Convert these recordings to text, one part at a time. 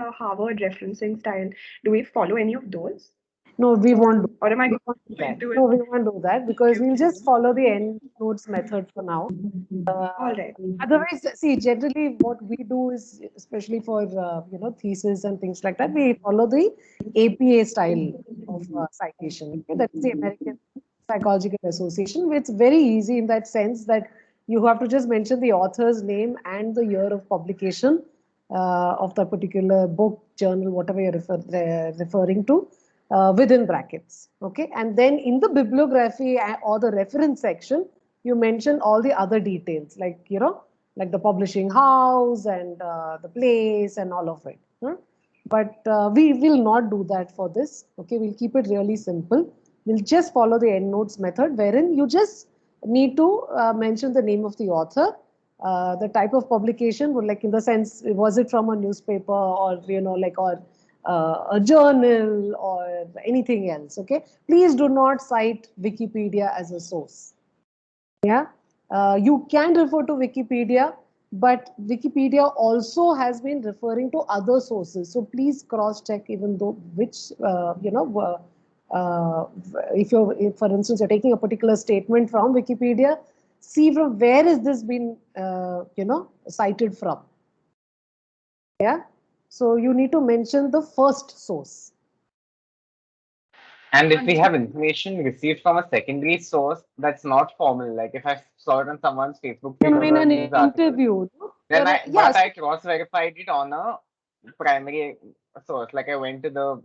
Harvard referencing style. Do we follow any of those? No, we won't do Or that. am I We going won't do that. into No, it? we won't do that Okay, because we'll okay. just follow the end notes method for now. All Uh, right. Otherwise, see, generally what we do is, especially for thesis and things like that, we follow the APA style of citation. Okay? That is the American Psychological Association. It's very easy in that sense that you have to just mention the author's name and the year of publication of the particular book, journal, whatever you're referring to, within brackets. Okay, and then in the bibliography or the reference section, you mention all the other details, like like the publishing house and the place and all of it. But we will not do that for this. Okay, we'll keep it really simple. We'll just follow the endnotes method, wherein you just need to mention the name of the author, the type of publication, like in the sense, was it from a newspaper or like or a journal or anything else. Okay, please do not cite Wikipedia as a source. Yeah, you can refer to Wikipedia, but Wikipedia also has been referring to other sources. So please cross check, even though which if for instance you're taking a particular statement from Wikipedia, see from where is this been cited from. Yeah, so you need to mention the first source. And if we have information received from a secondary source that's not formal, like if I saw it on someone's Facebook You page mean or a an news article, interview? No? then Yeah. but I cross-verified it on a primary source. Like I went to the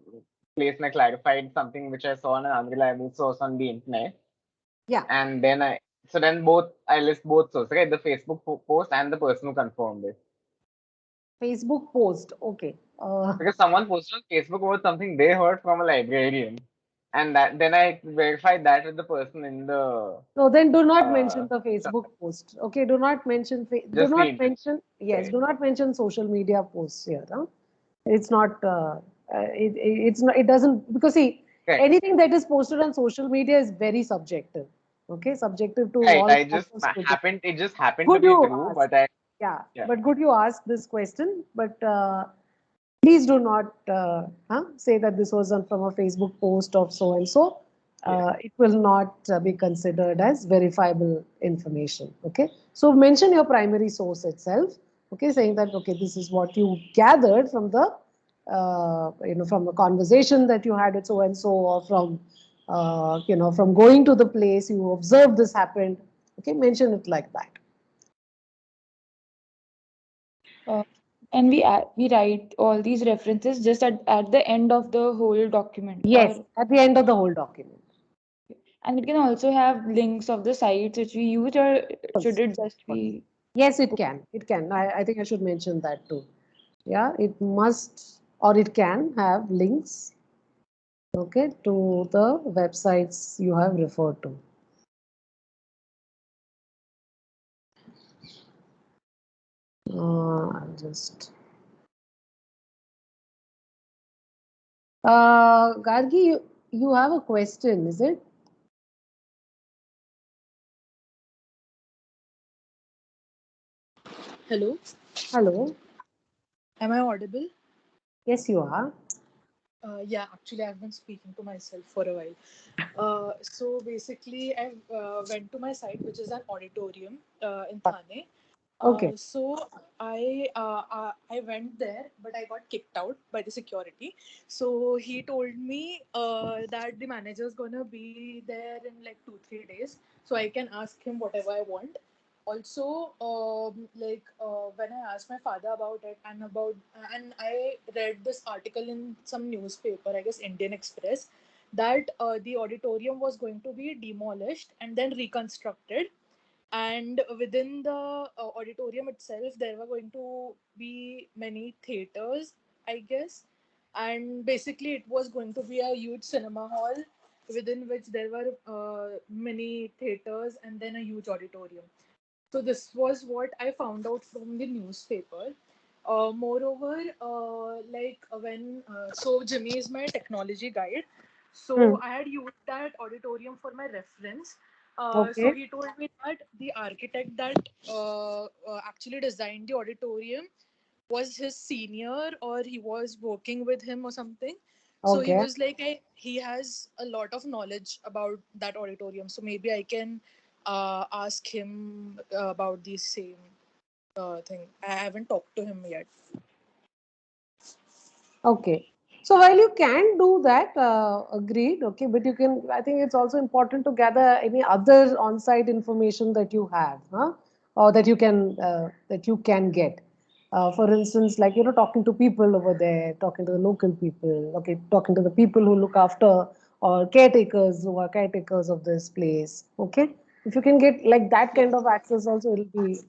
place and I clarified something which I saw on an unreliable source on the internet. Yeah. And then I list both sources, right? The Facebook post and the person who confirmed it. Facebook post. Okay. Because someone posted on Facebook about something they heard from a librarian. And that then I verified that with the person in the So then do not uh, mention the Facebook post. Okay, do not mention, do just the not internet. mention, yes, Right. do not mention social media posts here. Huh? It's not, it's not, it doesn't, because see, Correct. anything that is posted on social media is very subjective. Okay, subjective to Right. all I sorts just of scrutiny. it just happened to Good be you true, ask. but I Yeah, yeah. but good you ask this question. But please do not say that this was from a Facebook post of so and so. Yeah. It will not be considered as verifiable information. Okay, so mention your primary source itself. Okay, saying that okay, this is what you gathered from the from the conversation that you had with so and so, or from from going to the place you observed this happened. Okay, mention it like that. Uh, and we write all these references just at the end of the whole document, Yes, or at the end of the whole document. and it can also have links of the sites which we use, or should it just be? Yes, it can. It can. I think I should mention that too. Yeah, it must or it can have links, okay, to the websites you have referred to. I'll just. Gargi, you have a question, is it? Hello, Hello. am I audible? Yes, you are. Yeah, actually, I've been speaking to myself for a while. So basically, I went to my site, which is an auditorium in Thane. Okay. So I went there, but I got kicked out by the security. So he told me that the manager is gonna be there in like 2 3 days, so I can ask him whatever I want. Also, when I asked my father about it, and I read this article in some newspaper, I guess Indian Express, that the auditorium was going to be demolished and then reconstructed, and within the auditorium itself there were going to be many theaters, I guess, and basically it was going to be a huge cinema hall within which there were many theaters and then a huge auditorium. So this was what I found out from the newspaper. Moreover, so Jimmy is my technology guide. Hmm. So I had used that auditorium for my reference. So Okay. he told me that the architect that actually designed the auditorium was his senior or he was working with him or something. So he Okay. was like, he has a lot of knowledge about that auditorium. So maybe I can ask him about the same thing. I haven't talked to him yet. Okay. So while you can do that, agreed, okay, but you can, I think it's also important to gather any other on-site information that you have, huh? Or that you can get. For instance, like, talking to people over there, talking to the local people, okay, talking to the people who look after or caretakers who are caretakers of this place, okay. If you can get like that kind of access also, it'll be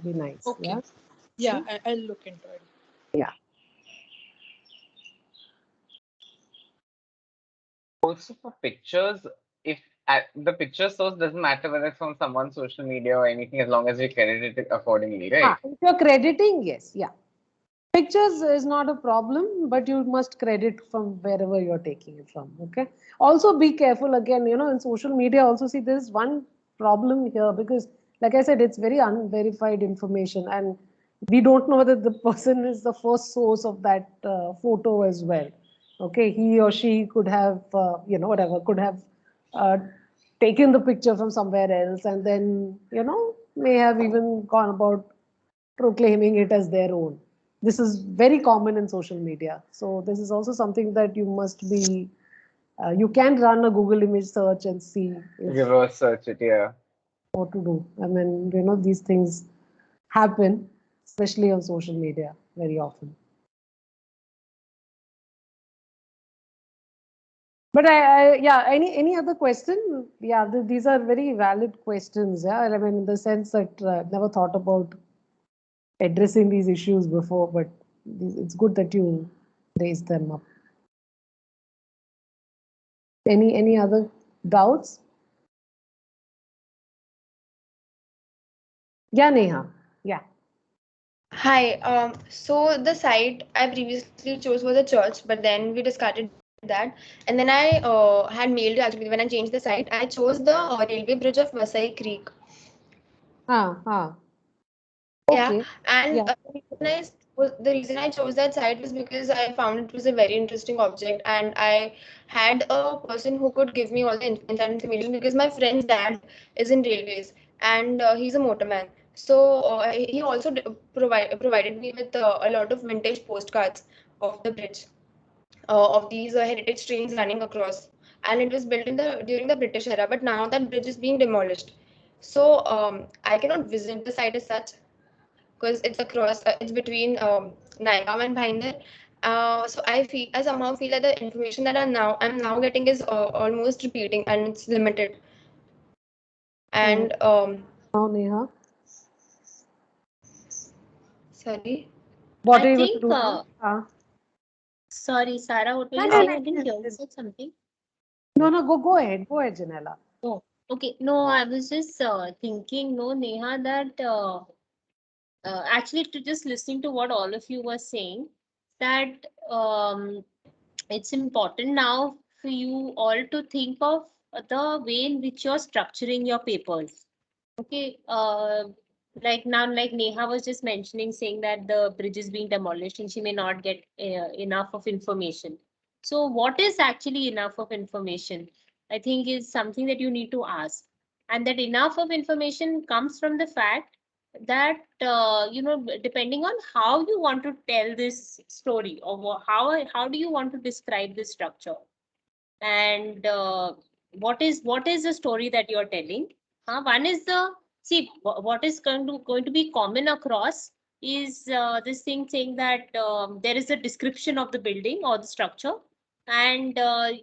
nice, Okay. yeah. Yeah, I'll look into it. Yeah. Also for pictures, if the picture source doesn't matter whether it's from someone's social media or anything, as long as we credit it accordingly, right? If you're crediting, yes, yeah. Pictures is not a problem, but you must credit from wherever you're taking it from. Okay. Also, be careful again. In social media, also see there's one problem here because, like I said, it's very unverified information, and we don't know whether the person is the first source of that photo as well. Okay, he or she could have, whatever, could have uh, taken the picture from somewhere else, and then may have even gone about proclaiming it as their own. This is very common in social media. So this is also something that you must be. You can run a Google image search and see if Reverse search it, yeah. what to do. I mean, these things happen, especially on social media, very often. But yeah, any other question? Yeah, these are very valid questions. Yeah, I mean, in the sense that never thought about addressing these issues before, but it's good that you raised them up. Any other doubts? Yeah, Neha. Yeah. Hi. So the site I previously chose was a church, but then we discarded that. And then I had mailed you actually when I changed the site. I chose the railway bridge of Vasai Creek. Ah. Yeah, Okay. and Yeah. the reason I chose that site was because I found it was a very interesting object, and I had a person who could give me all the inside information because my friend's dad is in railways, and he's a motorman. So he also provided me with a lot of vintage postcards of the bridge, of these heritage trains running across, and it was built in the during the British era. But now that bridge is being demolished, so I cannot visit the site as such because it's across, it's between Naigaon and Bhinder. So I somehow feel that the information that I'm now getting is almost repeating and it's limited. So And now, Neha, sorry. what I are you going to think, do now? sorry, Sarah, what were No, you no, saying? no, I didn't hear. You said something. no. Go ahead. Go ahead, Janela. Oh, okay. No, I was just thinking, no, Neha, that actually to just listening to what all of you were saying, that it's important now for you all to think of the way in which you're structuring your papers. Okay, like now, like Neha was just mentioning, saying that the bridge is being demolished and she may not get enough of information. So, what is actually enough of information? I think is something that you need to ask, and that enough of information comes from the fact that depending on how you want to tell this story, or how do you want to describe this structure, and what is the story that you're telling. One is the see what is going to be common across is this thing saying that there is a description of the building or the structure, and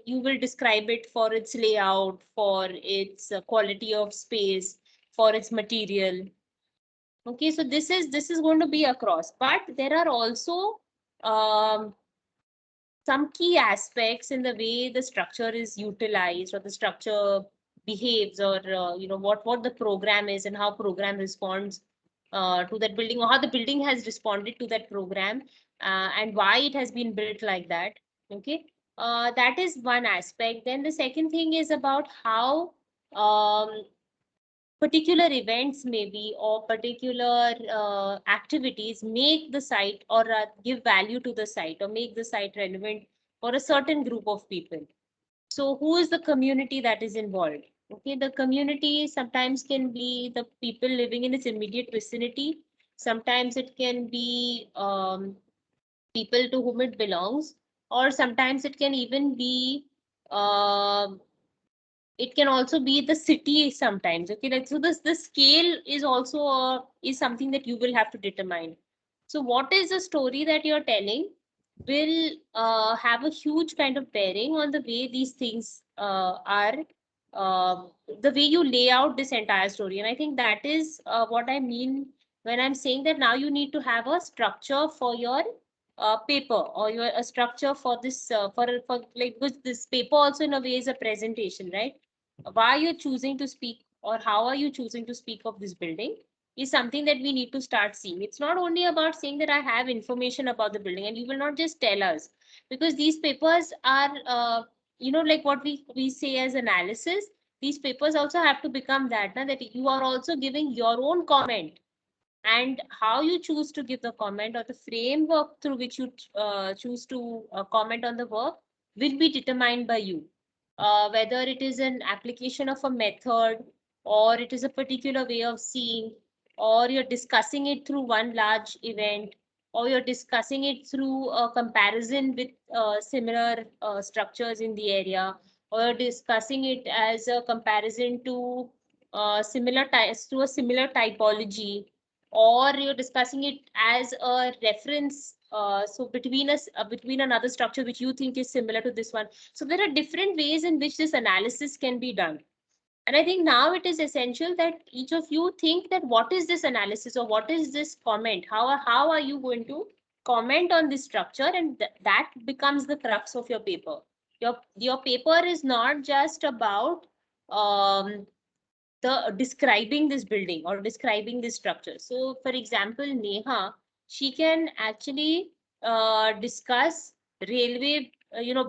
you will describe it for its layout, for its quality of space, for its material. Okay, so this is going to be across, but there are also um, some key aspects in the way the structure is utilized or the structure behaves, or what the program is and how program responds to that building, or how the building has responded to that program, and why it has been built like that. Okay, that is one aspect. Then the second thing is about how um, particular events maybe, or particular activities make the site, or give value to the site, or make the site relevant for a certain group of people. So who is the community that is involved? Okay, the community sometimes can be the people living in its immediate vicinity. Sometimes it can be people to whom it belongs, or sometimes it can even be um it can also be the city sometimes. Okay, like, so this the scale is also is something that you will have to determine. So what is the story that you're telling will have a huge kind of bearing on the way these things are, uh, the way you lay out this entire story. And I think that is what I mean when I'm saying that now you need to have a structure for your paper, or your a structure for this for like, because this paper also in a way is a presentation, right? Why you're choosing to speak, or how are you choosing to speak of this building, is something that we need to start seeing. It's not only about saying that I have information about the building and you will not just tell us, because these papers are like what we say as analysis. These papers also have to become that now, that you are also giving your own comment, and how you choose to give the comment, or the framework through which you choose to comment on the work, will be determined by you. Whether it is an application of a method, or it is a particular way of seeing, or you're discussing it through one large event, or you're discussing it through a comparison with similar structures in the area, or you're discussing it as a comparison to similar types, to a similar typology, or you're discussing it as a reference, so between us between another structure which you think is similar to this one. So there are different ways in which this analysis can be done. And I think now it is essential that each of you think that what is this analysis, or what is this comment, how are you going to comment on this structure, and that becomes the crux of your paper. Your paper is not just about the describing this building or describing this structure. So for example, Neha, she can actually discuss railway,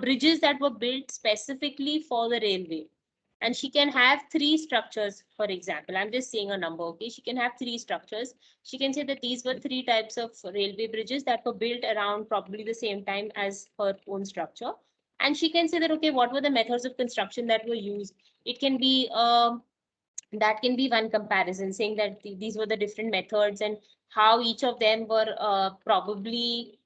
bridges that were built specifically for the railway. And she can have three structures, for example. I'm just saying a number, okay? She can have three structures. She can say that these were three types of railway bridges that were built around probably the same time as her own structure. And she can say that, okay, what were the methods of construction that were used? It can be that can be one comparison, saying that these were the different methods and how each of them were probably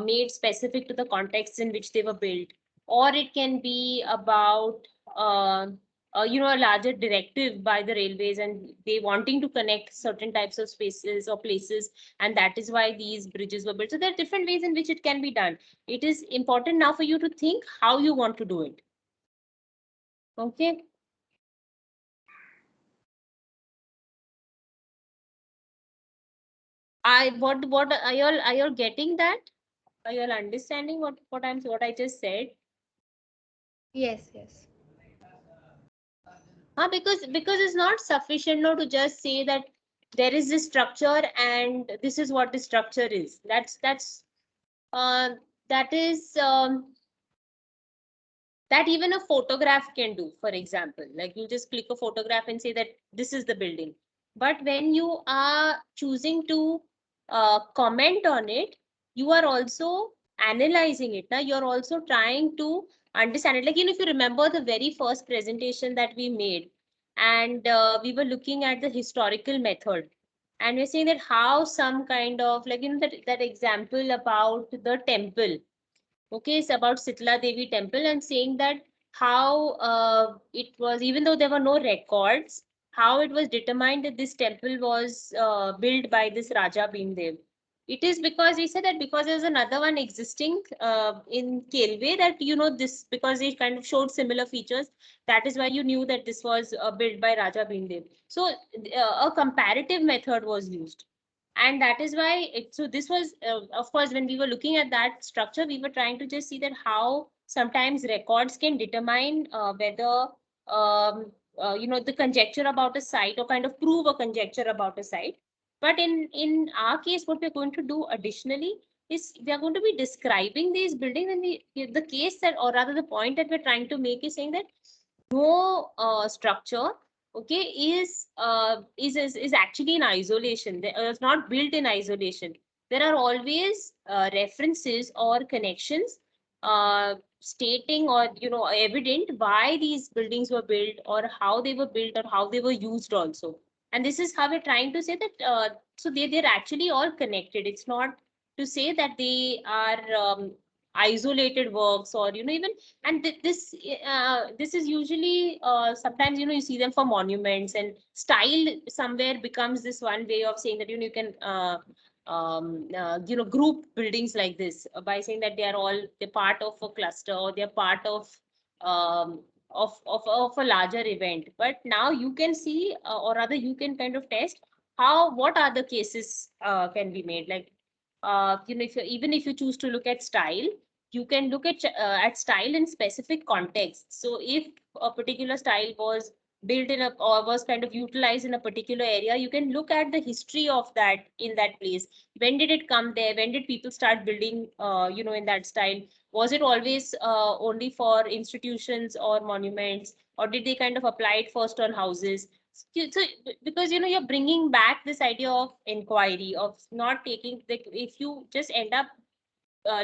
made specific to the context in which they were built. Or it can be about a larger directive by the railways, and they wanting to connect certain types of spaces or places, and that is why these bridges were built. So there are different ways in which it can be done. It is important now for you to think how you want to do it. Okay. What are you all getting that? Are you all understanding what I just said? Yes, yes. Because it's not sufficient to just say that there is this structure and this is what the structure is. Uh, that is that even a photograph can do. For example, like you just click a photograph and say that this is the building. But when you are choosing to comment on it, you are also analyzing it. Now you're also trying to understand it. Like, if you remember the very first presentation that we made, and we were looking at the historical method, and we're saying that how some kind of, like, that example about the temple. Okay, it's about Sitla Devi temple, and saying that how it was, even though there were no records, how it was determined that this temple was built by this Raja Bhimdev. It is because he said that because there's another one existing in Kelve, that this, because it kind of showed similar features, that is why you knew that this was built by Raja Bhimdev. So a comparative method was used. And that is why so this was of course, when we were looking at that structure, we were trying to just see that how sometimes records can determine whether the conjecture about a site, or kind of prove a conjecture about a site. But in our case, what we're going to do additionally is we are going to be describing these buildings, and the case that, or rather the point that we're trying to make, is saying that no structure, okay, is actually in isolation. It's not built in isolation. There are always references or connections stating or evident why these buildings were built or how they were built or how they were used also. And this is how we're trying to say that so they're actually all connected. It's not to say that they are isolated works or even. And this is usually sometimes you see them for monuments, and style somewhere becomes this one way of saying that you can group buildings like this by saying that they're part of a cluster or they're part um, of a larger event. But now you can see or rather you can kind of test what are the cases can be made, like if you even if you choose to look at style, you can look at style in specific contexts. So if a particular style was built in a or was kind of utilized in a particular area, you can look at the history of that in that place. When did it come there? When did people start building in that style? Was it always only for institutions or monuments, or did they kind of apply it first on houses? So because you're bringing back this idea of inquiry, of not taking, like, if you just end up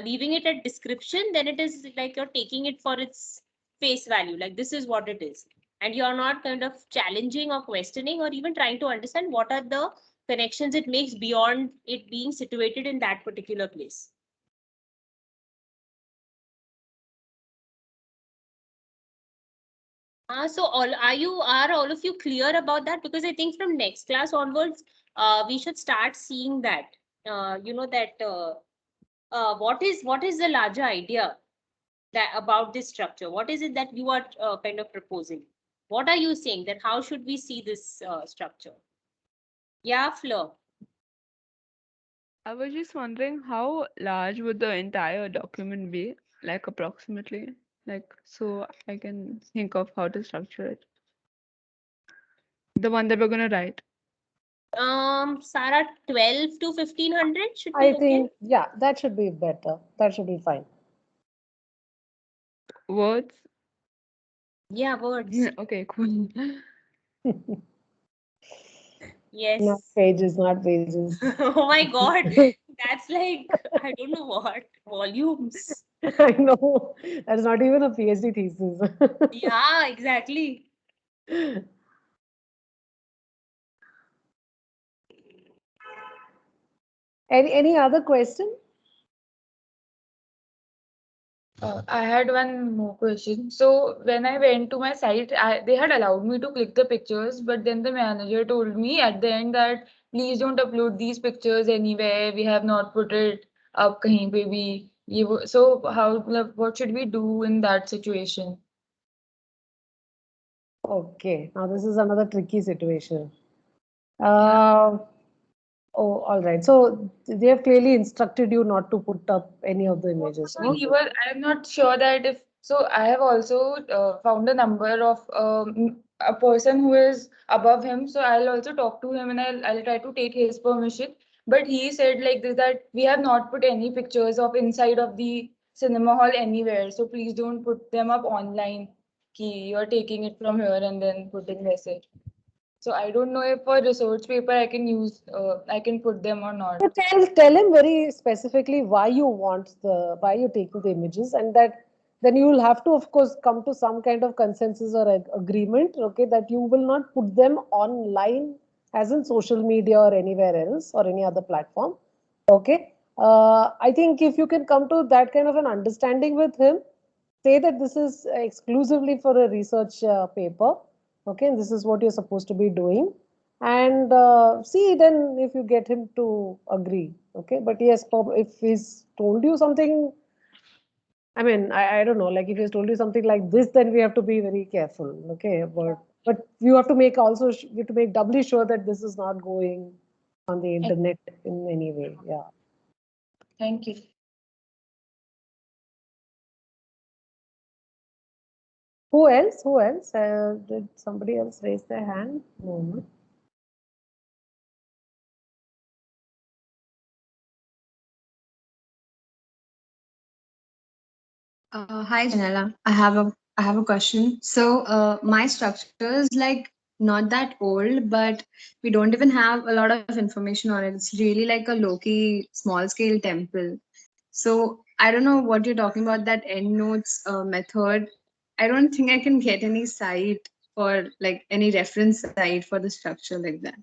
leaving it at description, then it is like you're taking it for its face value, like this is what it is, and you're not kind of challenging or questioning or even trying to understand what are the connections it makes beyond it being situated in that particular place. So are all of you clear about that? Because I think from next class onwards, we should start seeing that, what is the larger idea that about this structure? What is it that you are kind of proposing? What are you saying that how should we see this structure? Yeah, Fleur. I was just wondering how large would the entire document be, like approximately, like so I can think of how to structure it. The one that we're gonna write. Sarah, 12 to 1500 should be I okay. think, yeah, that should be better. That should be fine. Words? Yeah, words. Okay, cool. Yes. Not pages, not pages. Oh my God. That's like, I don't know what, volumes. I know. That's not even a PhD thesis. Yeah, exactly. Any other question? I had one more question. So when I went to my site, they had allowed me to click the pictures, but then the manager told me at the end that please don't upload these pictures anywhere. We have not put it up kahin pe bhi. So what should we do in that situation? Okay, now this is another tricky situation. Yeah. Oh, all right. So they have clearly instructed you not to put up any of the images, So no? I'm not sure that if so. I have also found a number of a person who is above him. So I'll also talk to him and I'll try to take his permission. But he said like this that we have not put any pictures of inside of the cinema hall anywhere. So please don't put them up online. Ki you're taking it from here and then putting message. So I don't know if for research paper I can use I can put them or not. So tell him very specifically why why you're taking the images, and that then you will have to, of course, come to some kind of consensus or agreement, okay, that you will not put them online as in social media or anywhere else or any other platform. Okay. I think if you can come to that kind of an understanding with him, say that this is exclusively for a research paper, okay, and this is what you're supposed to be doing, and see then if you get him to agree, okay. But yes, if he's told you something, I mean, I don't know, like if he's told you something like this, then we have to be very careful, okay. But you have to make also you have to make doubly sure that this is not going on the internet in any way. Yeah. Thank you. Who else? Who else? Did somebody else raise their hand? No. Hi Janella. I have a question. So my structure is like not that old, but we don't even have a lot of information on it. It's really like a low-key, small-scale temple. So I don't know what you're talking about, that endnotes method. I don't think I can get any site or like any reference site for the structure like that,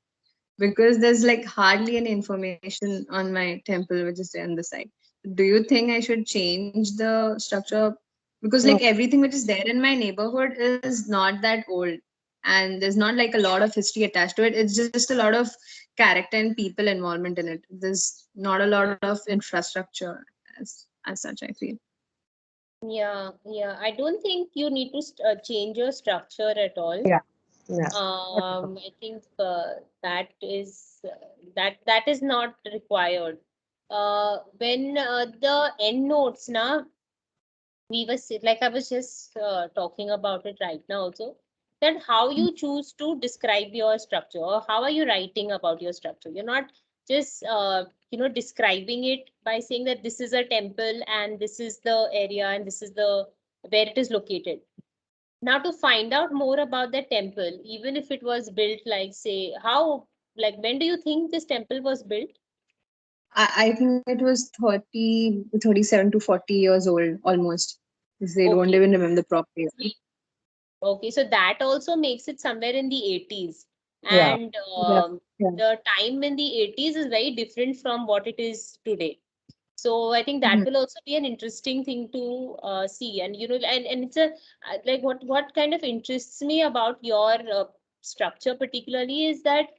because there's like hardly any information on my temple which is there on the site. Do you think I should change the structure? Because like No. everything which is there in my neighborhood is not that old, and there's not like a lot of history attached to it. It's just a lot of character and people involvement in it. There's not a lot of infrastructure as such, I feel. Yeah, yeah. I don't think you need to change your structure at all. Yeah. Yeah. I think that is not required. When the end notes now, like I was just talking about it right now also, that how you choose to describe your structure, or how are you writing about your structure. You're not just describing it by saying that this is a temple and this is the area and this is the where it is located. Now, to find out more about the temple, even if it was built, like say when do you think this temple was built? I think it was 30, 37 to 40 years old almost. They don't Okay. even remember the proper year. Okay, so that also makes it somewhere in the 80s. Yeah. And Yeah. the time in the 80s is very different from what it is today. So I think that will also be an interesting thing to see. And and it's like what kind of interests me about your structure particularly is that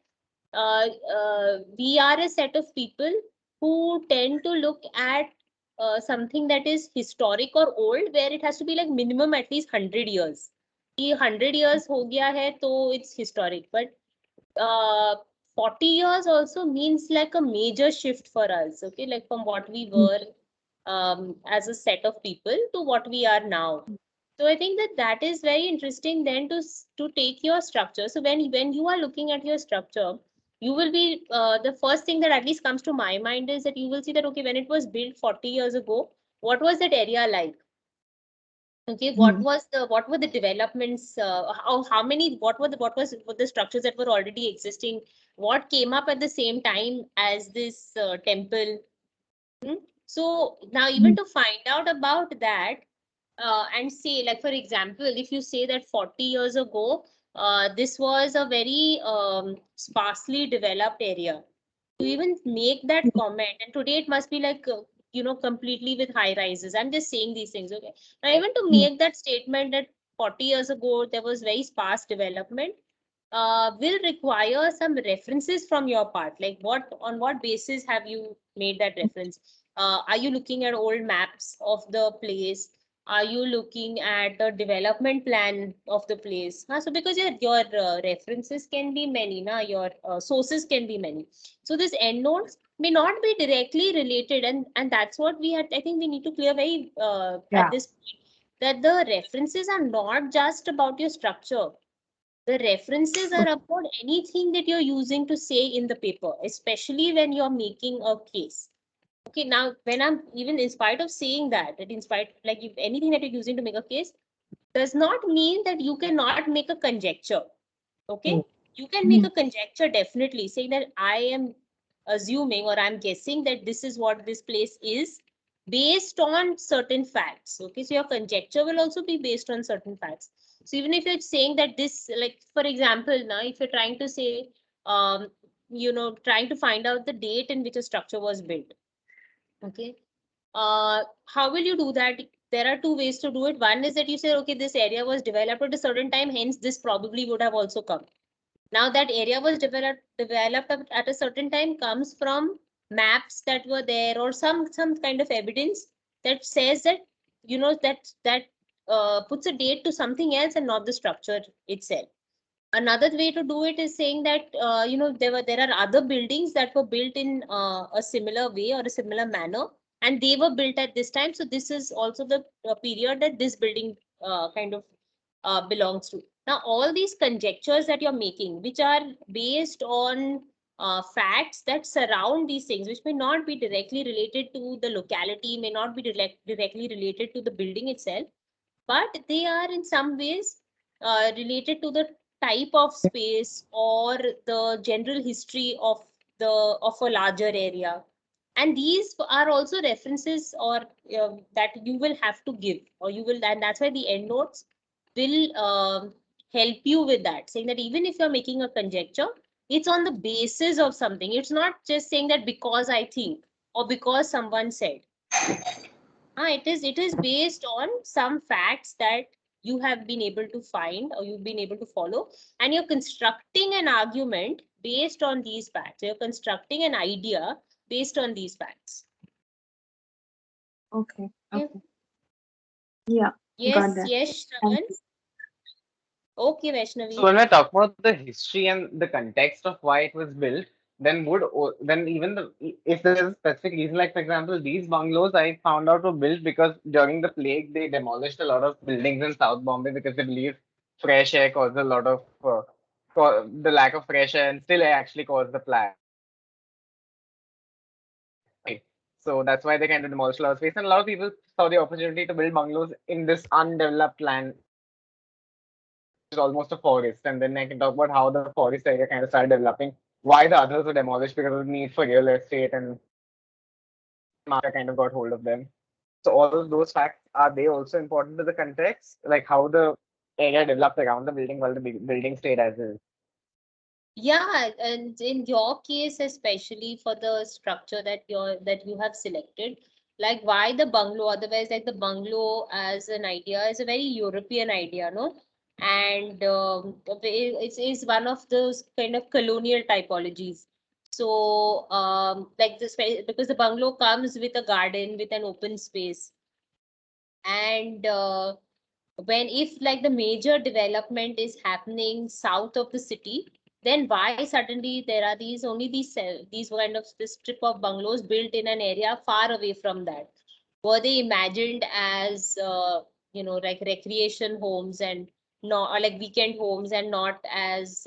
we are a set of people who tend to look at something that is historic or old, where it has to be like minimum at least 100 years. 100 years ho gaya hai, so it's historic. But 40 years also means like a major shift for us, okay, like from what we were as a set of people to what we are now. So I think that is very interesting then to take your structure. So when you are looking at your structure, you will be the first thing that at least comes to my mind is that you will see that, okay, when it was built 40 years ago, what was that area like? Okay, what were the developments? How many? What the structures that were already existing? What came up at the same time as this temple? So now, even to find out about that, and say, like for example, if you say that 40 years ago, this was a very sparsely developed area, to even make that comment, and today it must be like completely with high rises. I'm just saying these things, okay? Now, even to make that statement that 40 years ago there was very sparse development, will require some references from your part. Like on what basis have you made that reference? Are you looking at old maps of the place? Are you looking at the development plan of the place? So because your references can be many, your sources can be many. So this endnotes may not be directly related, and that's what I think we need to clear very Yeah. at this point, that the references are not just about your structure. The references are about anything that you're using to say in the paper, especially when you're making a case. Okay, now when I'm even in spite of saying that in spite, like if anything that you're using to make a case does not mean that you cannot make a conjecture. Okay, you can make a conjecture definitely, saying that I am assuming or I'm guessing that this is what this place is based on certain facts. Okay, so your conjecture will also be based on certain facts. So even if you're saying that this, like for example, now if you're trying to say, trying to find out the date in which a structure was built. Okay, how will you do that? There are two ways to do it. One is that you say, okay, this area was developed at a certain time, hence this probably would have also come. Now that area was developed at a certain time comes from maps that were there, or some kind of evidence that says that that puts a date to something else and not the structure itself. Another way to do it is saying that there are other buildings that were built in a similar way or a similar manner, and they were built at this time. So this is also the period that this building kind of belongs to. Now, all these conjectures that you're making, which are based on facts that surround these things, which may not be directly related to the locality, may not be directly related to the building itself, but they are in some ways related to the type of space or the general history of a larger area. And these are also references or that you will have to give, or you will, and that's why the endnotes will help you with that, saying that even if you're making a conjecture, it's on the basis of something. It's not just saying that because I think or because someone said. It is based on some facts that you have been able to find or you've been able to follow, and you're constructing an argument based on these facts. You're constructing an idea based on these facts. Okay. Yeah. Okay. Yeah. Got that. Yes, Thank Shravan. Okay, Vaishnavi. So when we're talking about the history and the context of why it was built, then then even if there is a specific reason, like for example, these bungalows I found out were built because during the plague they demolished a lot of buildings in South Bombay because they believe fresh air caused a lot of the lack of fresh air and still actually caused the plague. So that's why they kind of demolished a lot of space, and a lot of people saw the opportunity to build bungalows in this undeveloped land. Is almost a forest, and then I can talk about how the forest area kind of started developing, why the others were demolished because of the need for real estate, and market kind of got hold of them. So all of those facts, are they also important to the context, like how the area developed around the building while the building stayed as is? Yeah, and in your case, especially for the structure that you have selected, like why the bungalow? Otherwise, like the bungalow as an idea is a very European idea, no? And it's one of those kind of colonial typologies. So, like this, because the bungalow comes with a garden, with an open space, and when if like the major development is happening south of the city, then why suddenly there are these kind of this strip of bungalows built in an area far away from that? Were they imagined as like recreation homes and not, or like weekend homes, and not as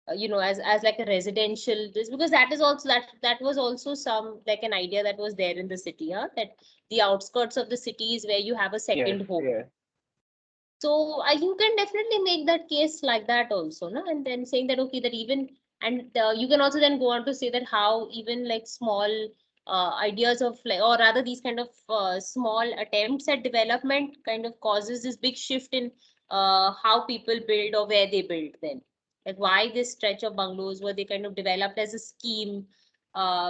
as like a residential this? Because that is also that was also some like an idea that was there in the city, that the outskirts of the city is where you have a second home. Yes. So you can definitely make that case like that also, no? And then saying that, okay, that even, and you can also then go on to say that how even like small ideas of like, or rather these kind of small attempts at development kind of causes this big shift in how people build or where they build then. Like why this stretch of bungalows were they kind of developed as a scheme,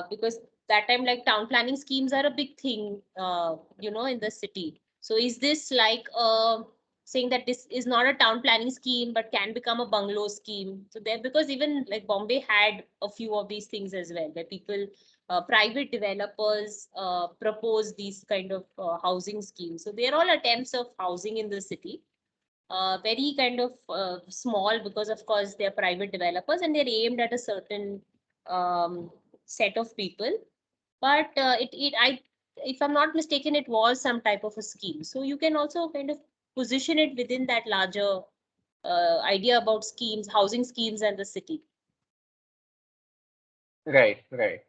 because that time like town planning schemes are a big thing, in the city. So is this like saying that this is not a town planning scheme but can become a bungalow scheme? So there, because even like Bombay had a few of these things as well, where people, private developers propose these kind of housing schemes. So they're all attempts of housing in the city, very kind of small, because of course they're private developers and they're aimed at a certain set of people. But if I'm not mistaken, it was some type of a scheme. So you can also kind of position it within that larger idea about schemes, housing schemes, and the city. Right, right.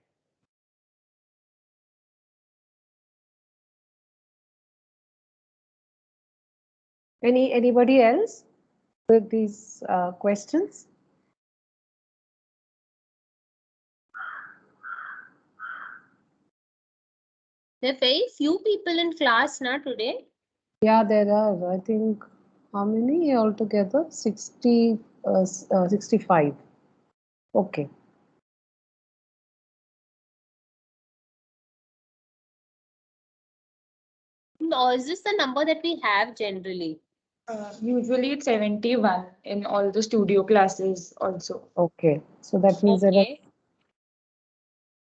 Anybody else with these questions? There are very few people in class now today. Yeah, there are. I think how many altogether? 65. Okay. Or is this the number that we have generally? Usually it's 71 in all the studio classes also. Okay. So that means there are Okay.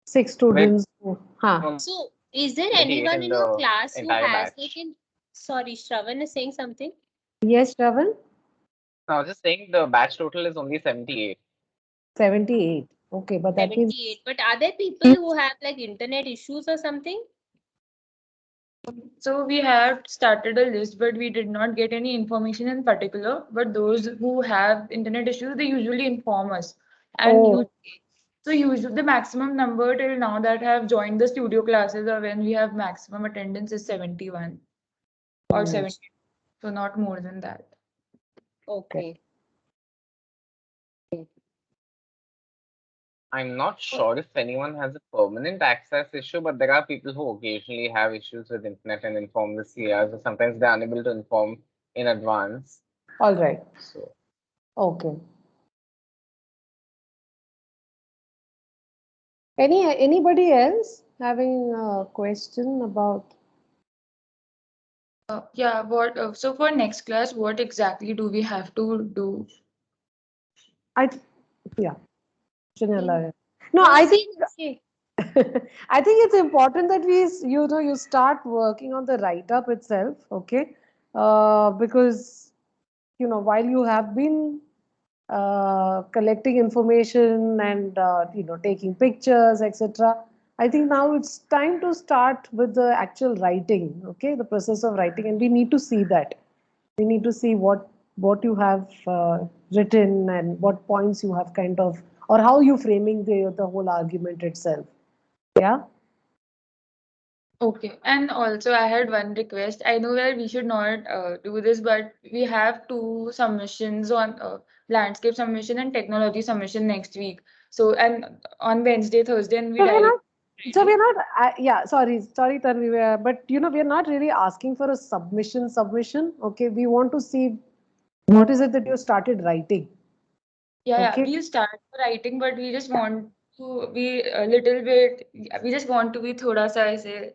6 students. So is there 28 anyone in your the class who entire has batch. taken? Sorry, Shravan is saying something. Yes, Shravan? I was just saying the batch total is only 78. 78. Okay, but that means 78. But are there people who have like internet issues or something? So we have started a list, but we did not get any information in particular. But those who have internet issues, they usually inform us. And so usually the maximum number till now that have joined the studio classes, or when we have maximum attendance, is 71 or 70. So not more than that. Okay. I'm not sure if anyone has a permanent access issue, but there are people who occasionally have issues with internet and inform the CRs, or sometimes they're unable to inform in advance. All right. So Okay. Anybody else having a question about? Yeah, so for next class, what exactly do we have to do? Yeah, Janella. No, No, I say, think say. I think it's important that you start working on the write-up itself, okay? Because while you have been collecting information and taking pictures, etc. I think now it's time to start with the actual writing, okay? The process of writing, and we need to see that. We need to see what you have written and what points you have kind of, or how you framing the whole argument itself. Yeah. Okay, and also I had one request. I know that we should not do this, but we have two submissions on landscape submission and technology submission next week. So, and on Wednesday, Thursday, and So we're direct. not. So we're not. Yeah. Sorry, Tanvi. But we're not really asking for a submission. Okay. We want to see what is it that you started writing. Yeah, Okay. we'll start writing, but we just want to be a little bit, we just want to be thoda sa aise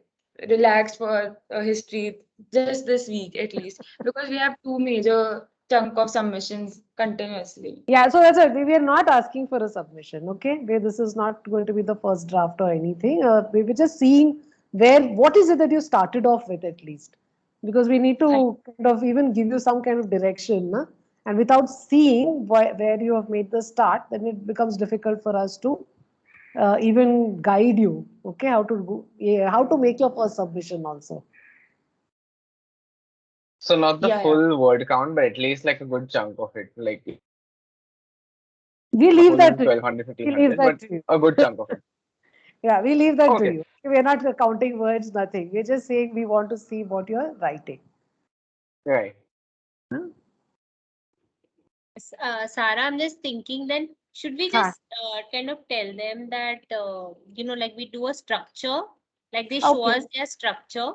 relaxed for history just this week at least, because we have two major chunk of submissions continuously. Yeah. So that's it. We are not asking for a submission. Okay. This is not going to be the first draft or anything. We were just seeing what is it that you started off with at least, because we need to kind of even give you some kind of direction. Nah? And without seeing where you have made the start, then it becomes difficult for us to even guide you. Okay, how to make your first submission also. So not the Yeah, full word count, but at least like a good chunk of it, like We a leave full that to you. 1200, We leave 1500, that but to you. a good chunk of it. Yeah, we leave that to Okay. you. We're not counting words, nothing. We're just saying we want to see what you're writing. Right. Sarah, I'm just thinking then, should we just kind of tell them that, like we do a structure, like they show Okay. us their structure.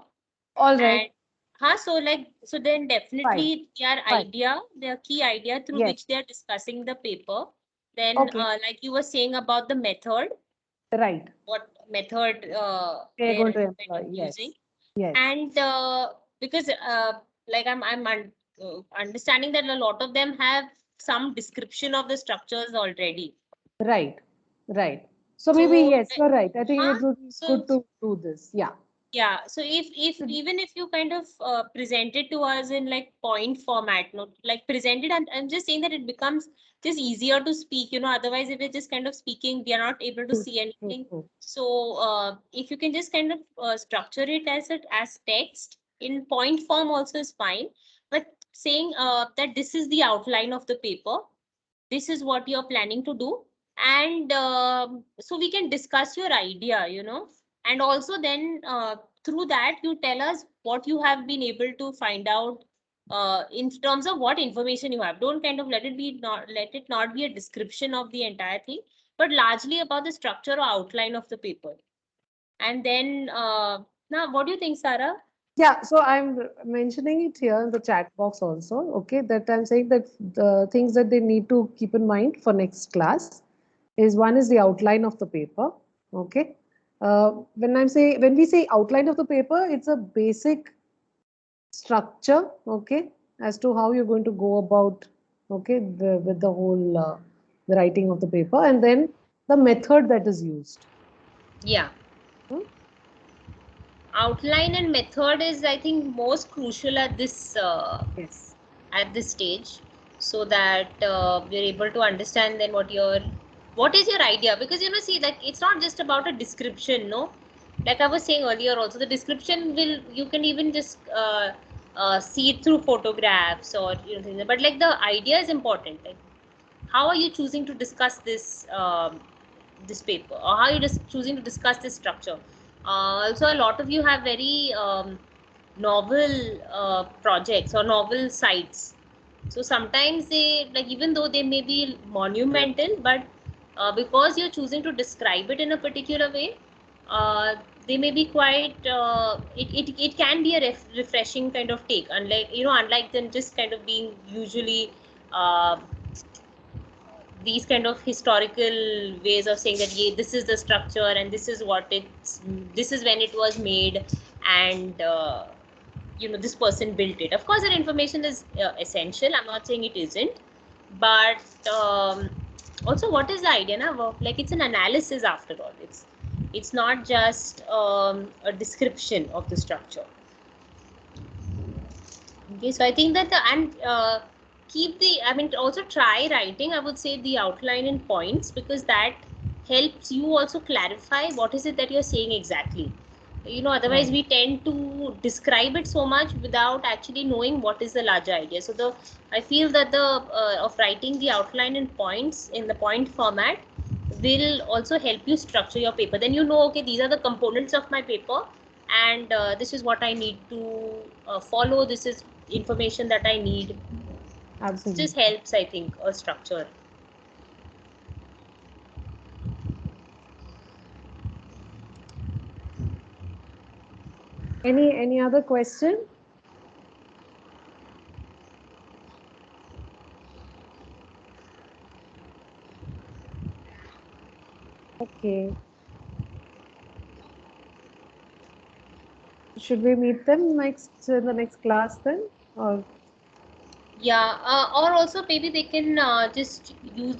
All right. And, so then definitely Fine. their key idea through Yes. which they're discussing the paper. Then, Okay. like you were saying about the method, Right. what method They're going to kind employ. of Yes. using. Yes. And because like I'm understanding that a lot of them have some description of the structures already. Right. Right. So maybe yes, you're right. I think it would be good to do this. Yeah. Yeah. So even if you kind of present it to us in like point format, not like presented, I'm just saying that it becomes just easier to speak, otherwise if we're just kind of speaking, we are not able to see anything. So if you can just kind of structure it as text in point form also is fine, but saying that this is the outline of the paper, this is what you're planning to do, and so we can discuss your idea, and also then through that you tell us what you have been able to find out in terms of what information you have. Don't kind of let it not be a description of the entire thing, but largely about the structure or outline of the paper. And then now what do you think, Sarah? Yeah, so I'm mentioning it here in the chat box also, okay, that I'm saying that the things that they need to keep in mind for next class is one is the outline of the paper, okay. When we say outline of the paper, it's a basic structure, okay, as to how you're going to go about, okay, with the whole the writing of the paper, and then the method that is used. Yeah. Outline and method is, I think, most crucial at this at this stage, so that we're able to understand then what is your idea, because see, like it's not just about a description, no, like I was saying earlier also, the description you can even just see it through photographs or things, but like the idea is important. Like how are you choosing to discuss this this paper, or how are you just choosing to discuss this structure? Also, a lot of you have very novel projects or novel sites. So sometimes they, like, even though they may be monumental, but because you're choosing to describe it in a particular way, they may be quite, it can be a refreshing kind of take, unlike than just kind of being usually these kind of historical ways of saying that, yeah, this is the structure and this is what this is when it was made, and this person built it. Of course, that information is essential. I'm not saying it isn't, but also, what is the idea now? Like, it's an analysis after all. It's not just a description of the structure. Okay, so I think that also try writing, I would say, the outline in points, because that helps you also clarify what is it that you're saying exactly. Otherwise we tend to describe it so much without actually knowing what is the larger idea. So I feel that of writing the outline in points in the point format will also help you structure your paper. Then okay, these are the components of my paper, and this is what I need to follow. This is information that I need. Absolutely. It just helps, I think, a structure. Any other question? Okay. Should we meet them in the next class then, or? Yeah, or also maybe they can you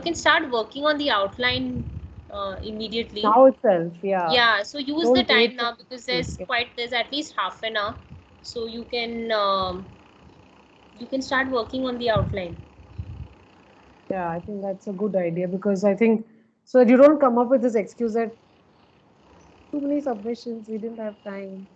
can start working on the outline immediately. Now itself, yeah. Yeah, so use Don't the time wait now, because there's at least half an hour, so you can start working on the outline. Yeah, I think that's a good idea, because I think so that you don't come up with this excuse that too many submissions, we didn't have time.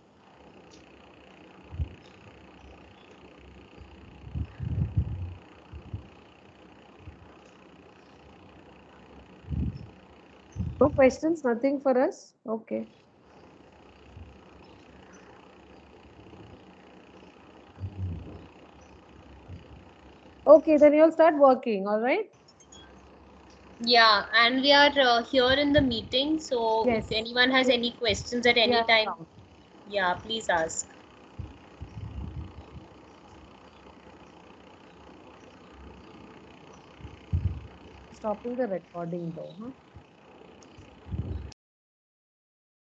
No questions, nothing for us? Okay. Okay, then you'll start working, all right? Yeah, and we are here in the meeting, so Yes. if anyone has any questions at any time, around. yeah, please ask. Stopping the recording though, huh?